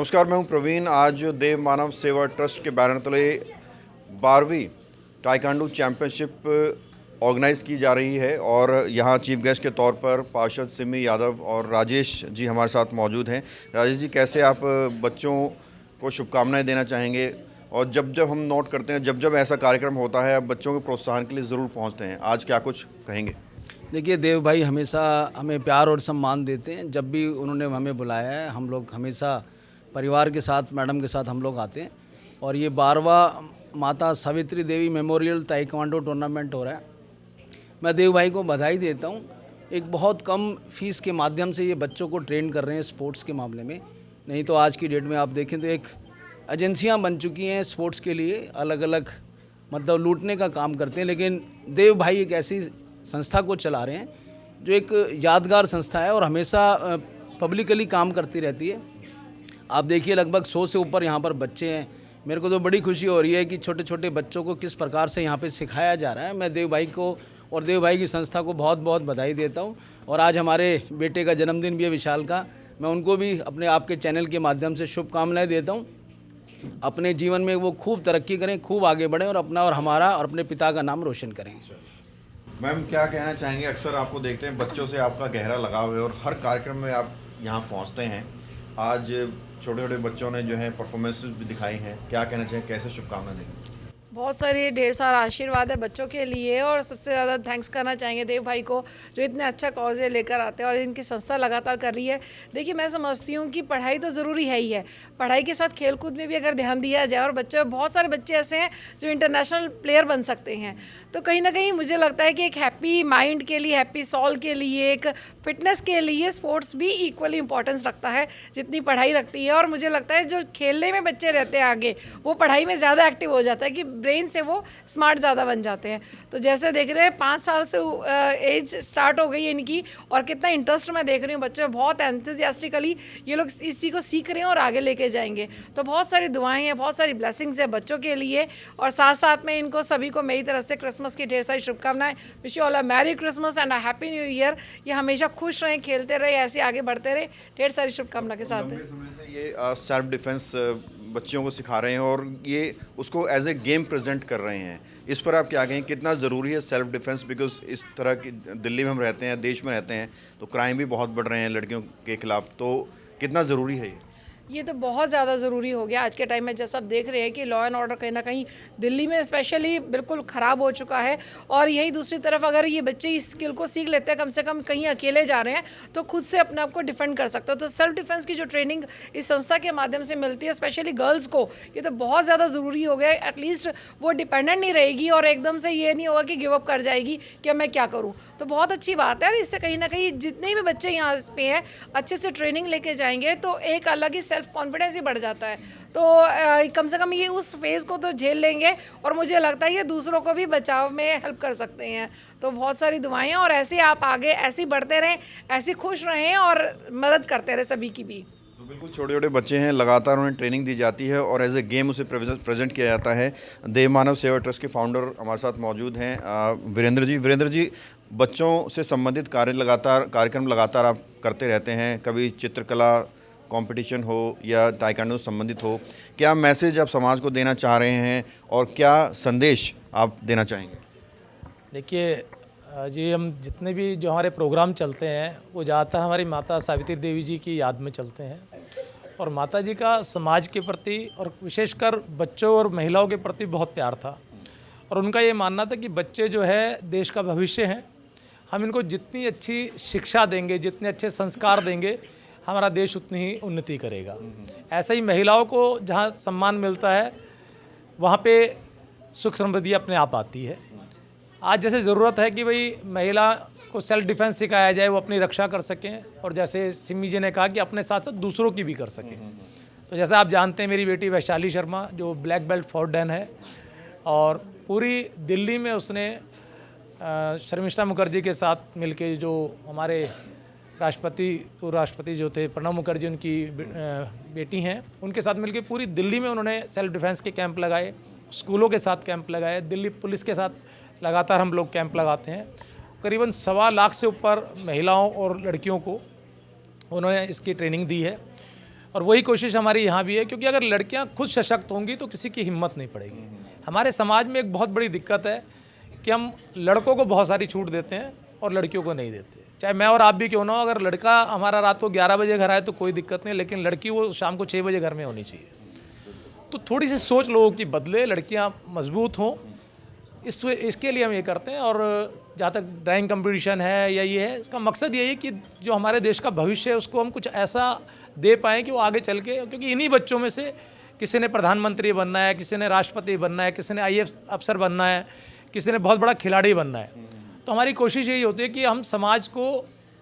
नमस्कार, मैं हूं प्रवीण। आज देव मानव सेवा ट्रस्ट के बैनर तले 12वीं ताइक्वांडो चैंपियनशिप ऑर्गेनाइज की जा रही है और यहां चीफ गेस्ट के तौर पर पार्षद सिमी यादव और राजेश जी हमारे साथ मौजूद हैं। राजेश जी, कैसे आप बच्चों को शुभकामनाएं देना चाहेंगे? और जब जब हम नोट करते हैं, जब जब ऐसा कार्यक्रम होता है, आप बच्चों के प्रोत्साहन के लिए ज़रूर पहुँचते हैं। आज क्या कुछ कहेंगे? देखिए, देव भाई हमेशा हमें प्यार और सम्मान देते हैं। जब भी उन्होंने हमें बुलाया है, हम लोग हमेशा परिवार के साथ, मैडम के साथ हम लोग आते हैं। और ये 12वां माता Savitri Devi memorial taekwondo tournament हो रहा है। मैं देव भाई को बधाई देता हूँ। एक बहुत कम फीस के माध्यम से ये बच्चों को ट्रेन कर रहे हैं स्पोर्ट्स के मामले में। नहीं तो आज की डेट में आप देखें तो एक एजेंसियाँ बन चुकी हैं स्पोर्ट्स के लिए, अलग अलग मतलब लूटने का काम करते हैं। लेकिन देव भाई एक ऐसी संस्था को चला रहे हैं जो एक यादगार संस्था है और हमेशा पब्लिकली काम करती रहती है। आप देखिए, लगभग 100 से ऊपर यहाँ पर बच्चे हैं। मेरे को तो बड़ी खुशी हो रही है कि छोटे छोटे बच्चों को किस प्रकार से यहाँ पे सिखाया जा रहा है। मैं देव भाई को और देव भाई की संस्था को बहुत बहुत बधाई देता हूँ। और आज हमारे बेटे का जन्मदिन भी है, विशाल का। मैं उनको भी अपने आपके चैनल के माध्यम से शुभकामनाएँ देता हूँ। अपने जीवन में वो खूब तरक्की करें, खूब आगे बढ़ें और अपना और हमारा और अपने पिता का नाम रोशन करें। मैम, क्या कहना चाहेंगे? अक्सर आपको देखते हैं, बच्चों से आपका गहरा लगाव है और हर कार्यक्रम में आप यहाँ पहुँचते हैं। आज छोटे छोटे बच्चों ने जो है परफॉर्मेंसेस भी दिखाई हैं। क्या कहना चाहिए, कैसे शुभकामनाएं देंगे? बहुत सारे ढेर सारा आशीर्वाद है बच्चों के लिए और सबसे ज़्यादा थैंक्स करना चाहेंगे देव भाई को, जो इतने अच्छा कॉज ये लेकर आते हैं और इनकी संस्था लगातार कर रही है। देखिए, मैं समझती हूँ कि पढ़ाई तो ज़रूरी है ही है, पढ़ाई के साथ खेलकूद में भी अगर ध्यान दिया जाए और बच्चे, बहुत सारे बच्चे ऐसे हैं जो इंटरनेशनल प्लेयर बन सकते हैं। तो कहीं ना कहीं मुझे लगता है कि एक हैप्पी माइंड के लिए, हैप्पी सॉल के लिए, एक फिटनेस के लिए स्पोर्ट्स भी इक्वली इंपॉर्टेंस रखता है जितनी पढ़ाई रखती है। और मुझे लगता है जो खेलने में बच्चे रहते हैं आगे, वो पढ़ाई में ज़्यादा एक्टिव हो जाता है कि ब्रेन से वो स्मार्ट ज़्यादा बन जाते हैं। तो जैसे देख रहे हैं 5 साल से एज स्टार्ट हो गई है इनकी और कितना इंटरेस्ट मैं देख रही हूँ बच्चे बहुत एंथुसियास्टिकली ये लोग इस चीज़ को सीख रहे हैं और आगे लेके जाएंगे। तो बहुत सारी दुआएं हैं, बहुत सारी ब्लेसिंग्स है बच्चों के लिए। और साथ साथ में इनको सभी को मेरी तरफ से क्रिसमस की ढेर सारी शुभकामनाएं। Wish you all a merry Christmas and a happy new year. ये हमेशा खुश रहें, खेलते रहे, ऐसे आगे बढ़ते रहे। ढेर सारी शुभकामना के साथ। लंबे समय से ये सेल्फ डिफेंस बच्चियों को सिखा रहे हैं और ये उसको एज ए गेम प्रेजेंट कर रहे हैं। इस पर आप क्या कहें, कितना ज़रूरी है सेल्फ डिफेंस? बिकॉज इस तरह की दिल्ली में हम रहते हैं, देश में रहते हैं, तो क्राइम भी बहुत बढ़ रहे हैं लड़कियों के खिलाफ। तो कितना ज़रूरी है ये तो बहुत ज़्यादा ज़रूरी हो गया आज के टाइम में। जैसा आप देख रहे हैं कि लॉ एंड ऑर्डर कहीं ना कहीं दिल्ली में स्पेशली बिल्कुल ख़राब हो चुका है। और यही दूसरी तरफ अगर ये बच्चे इस स्किल को सीख लेते हैं, कम से कम कहीं अकेले जा रहे हैं तो खुद से अपने आप को डिफेंड कर सकते हो। तो सेल्फ डिफेंस की जो ट्रेनिंग इस संस्था के माध्यम से मिलती है स्पेशली गर्ल्स को, ये तो बहुत ज़्यादा ज़रूरी हो गया है। एटलीस्ट वो डिपेंडेंट नहीं रहेगी और एकदम से ये नहीं होगा कि गिव अप कर जाएगी कि अब मैं क्या करूँ। तो बहुत अच्छी बात है। और इससे कहीं ना कहीं जितने भी बच्चे यहाँ पे हैं अच्छे से ट्रेनिंग लेके जाएंगे तो एक अलग ही सेल्फ कॉन्फिडेंस ही बढ़ जाता है। तो कम से कम ये उस फेज़ को तो झेल लेंगे और मुझे लगता है ये दूसरों को भी बचाव में हेल्प कर सकते हैं। तो बहुत सारी दुआएं हैं और ऐसे आप आगे ऐसे ही बढ़ते रहें, ऐसे खुश रहें और मदद करते रहें सभी की भी। तो बिल्कुल छोटे छोटे बच्चे हैं, लगातार उन्हें ट्रेनिंग दी जाती है और एज ए गेम उसे प्रेजेंट किया जाता है। देव मानव सेवा ट्रस्ट के फाउंडर हमारे साथ मौजूद हैं वीरेंद्र जी, बच्चों से संबंधित कार्यक्रम लगातार आप करते रहते हैं। कभी चित्रकला कंपटीशन हो या ताइक्वांडो संबंधित हो, क्या मैसेज आप समाज को देना चाह रहे हैं और क्या संदेश आप देना चाहेंगे? देखिए जी, हम जितने भी जो हमारे प्रोग्राम चलते हैं वो ज़्यादातर हमारी माता सावित्री देवी जी की याद में चलते हैं। और माता जी का समाज के प्रति और विशेषकर बच्चों और महिलाओं के प्रति बहुत प्यार था। और उनका ये मानना था कि बच्चे जो है देश का भविष्य हैं। हम इनको जितनी अच्छी शिक्षा देंगे, जितने अच्छे संस्कार देंगे, हमारा देश उतनी ही उन्नति करेगा। ऐसे ही महिलाओं को जहाँ सम्मान मिलता है वहाँ पे सुख समृद्धि अपने आप आती है। आज जैसे ज़रूरत है कि भाई महिला को सेल्फ डिफेंस सिखाया जाए, वो अपनी रक्षा कर सकें और जैसे सिमी जी ने कहा कि अपने साथ साथ दूसरों की भी कर सकें। तो जैसे आप जानते हैं, मेरी बेटी वैशाली शर्मा जो ब्लैक बेल्ट फोर्डन है और पूरी दिल्ली में उसने शर्मिष्ठा मुखर्जी के साथ मिलके, जो हमारे पूर्व राष्ट्रपति जो थे प्रणब मुखर्जी, उनकी बेटी हैं, उनके साथ मिलके पूरी दिल्ली में उन्होंने सेल्फ डिफेंस के कैंप लगाए, स्कूलों के साथ कैंप लगाए, दिल्ली पुलिस के साथ लगातार हम लोग कैंप लगाते हैं। करीबन 1.25 लाख से ऊपर महिलाओं और लड़कियों को उन्होंने इसकी ट्रेनिंग दी है। और वही कोशिश हमारी यहाँ भी है, क्योंकि अगर लड़कियाँ खुद सशक्त होंगी तो किसी की हिम्मत नहीं पड़ेगी। हमारे समाज में एक बहुत बड़ी दिक्कत है कि हम लड़कों को बहुत सारी छूट देते हैं और लड़कियों को नहीं देते। चाहे मैं और आप भी क्यों ना हो, अगर लड़का हमारा रात को 11 बजे घर आए तो कोई दिक्कत नहीं, लेकिन लड़की वो शाम को 6 बजे घर में होनी चाहिए। तो थोड़ी सी सोच लोगों की बदले, लड़कियां मजबूत हों, इसके लिए हम ये करते हैं। और जहाँ तक ड्राइंग कंपटीशन है या ये है, इसका मकसद यही है कि जो हमारे देश का भविष्य है उसको हम कुछ ऐसा दे पाएँ कि वो आगे चल के, क्योंकि इन्हीं बच्चों में से किसी ने प्रधानमंत्री बनना है, किसी ने राष्ट्रपति बनना है, किसी ने IAS अफसर बनना है, किसी ने बहुत बड़ा खिलाड़ी बनना है। तो हमारी कोशिश यही होती है कि हम समाज को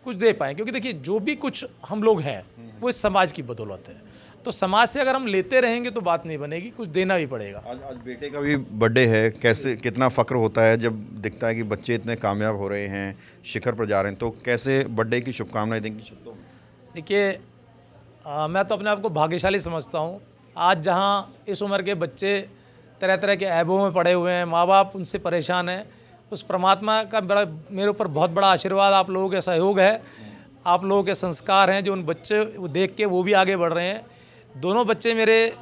कुछ दे पाएँ, क्योंकि देखिए जो भी कुछ हम लोग हैं वो इस समाज की बदौलत है। तो समाज से अगर हम लेते रहेंगे तो बात नहीं बनेगी, कुछ देना भी पड़ेगा। आज बेटे का भी बर्थडे है, कैसे कितना फ़ख्र होता है जब दिखता है कि बच्चे इतने कामयाब हो रहे हैं, शिखर पर जा रहे हैं, तो कैसे बर्थडे की शुभकामनाएं देंगी शब्दों में? देखिए मैं तो अपने आप को भाग्यशाली समझता हूँ। आज जहाँ इस उम्र के बच्चे तरह तरह के ऐबों में पड़े हुए हैं, माँ बाप उनसे परेशान हैं, उस परमात्मा का बड़ा मेरे ऊपर बहुत बड़ा आशीर्वाद, आप लोगों के सहयोग है, आप लोगों के संस्कार हैं जो उन बच्चे देख के वो भी आगे बढ़ रहे हैं। दोनों बच्चे मेरे,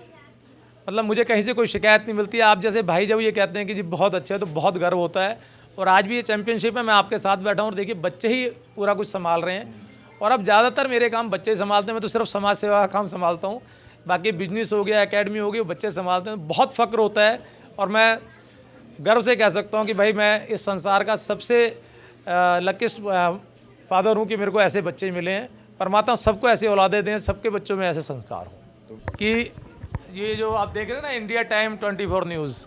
मतलब मुझे कहीं से कोई शिकायत नहीं मिलती है। आप जैसे भाई जब ये कहते हैं कि जी बहुत अच्छे है तो बहुत गर्व होता है। और आज भी ये चैम्पियनशिप है, मैं आपके साथ बैठा हूँ और देखिए बच्चे ही पूरा कुछ संभाल रहे हैं। और अब ज़्यादातर मेरे काम बच्चे संभालते हैं, मैं तो सिर्फ समाज सेवा का काम संभालता हूँ, बाकी बिजनेस हो गया, एकेडमी हो गई, वो बच्चे संभालते हैं। बहुत फ़ख्र होता है और मैं गर्व से कह सकता हूँ कि भाई मैं इस संसार का सबसे लकीस्ट फादर हूँ कि मेरे को ऐसे बच्चे मिले हैं। परमात्मा सबको ऐसी औलादे दें, सबके बच्चों में ऐसे संस्कार हों। कि ये जो आप देख रहे हैं ना इंडिया टाइम 24 न्यूज़,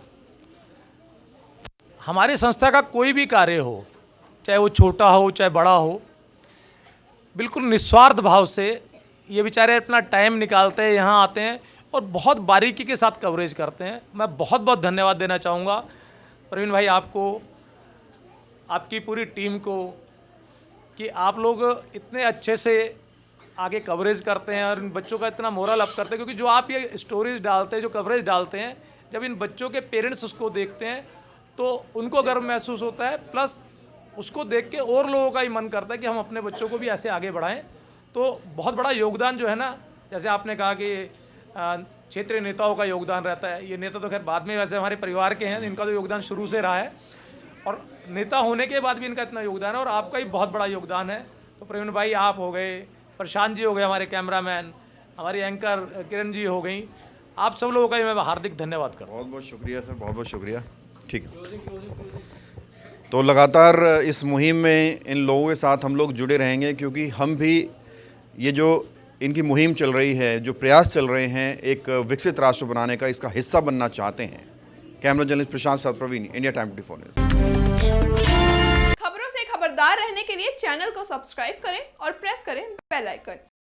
हमारी संस्था का कोई भी कार्य हो, चाहे वो छोटा हो चाहे बड़ा हो, बिल्कुल निस्वार्थ भाव से ये बेचारे अपना टाइम निकालते हैं, यहाँ आते हैं और बहुत बारीकी के साथ कवरेज करते हैं। मैं बहुत बहुत धन्यवाद देना चाहूँगा प्रवीण भाई आपको, आपकी पूरी टीम को, कि आप लोग इतने अच्छे से आगे कवरेज करते हैं और इन बच्चों का इतना मोरल अप करते हैं। क्योंकि जो आप ये स्टोरीज डालते हैं, जो कवरेज डालते हैं, जब इन बच्चों के पेरेंट्स उसको देखते हैं तो उनको गर्व महसूस होता है, प्लस उसको देख के और लोगों का ही मन करता है कि हम अपने बच्चों को भी ऐसे आगे बढ़ाएं। तो बहुत बड़ा योगदान जो है ना, जैसे आपने कहा कि क्षेत्रीय नेताओं का योगदान रहता है, ये नेता तो खैर बाद में वैसे हमारे परिवार के हैं, इनका तो योगदान शुरू से रहा है और नेता होने के बाद भी इनका इतना योगदान है और आपका ही बहुत बड़ा योगदान है। तो प्रवीण भाई आप हो गए, प्रशांत जी हो गए, हमारे कैमरामैन, हमारी एंकर किरण जी हो गई, आप सब लोगों का ही मैं हार्दिक धन्यवाद करता हूँ। बहुत बहुत शुक्रिया सर, बहुत बहुत शुक्रिया। ठीक है, तो लगातार इस मुहिम में इन लोगों के साथ हम लोग जुड़े रहेंगे, क्योंकि हम भी ये जो इनकी मुहिम चल रही है, जो प्रयास चल रहे हैं एक विकसित राष्ट्र बनाने का, इसका हिस्सा बनना चाहते हैं। कैमरा जर्नलिस्ट प्रशांत साथ प्रवीण, इंडिया टाइम 24 न्यूज़। खबरों से खबरदार रहने के लिए चैनल को सब्सक्राइब करें और प्रेस करें बेल आइकन।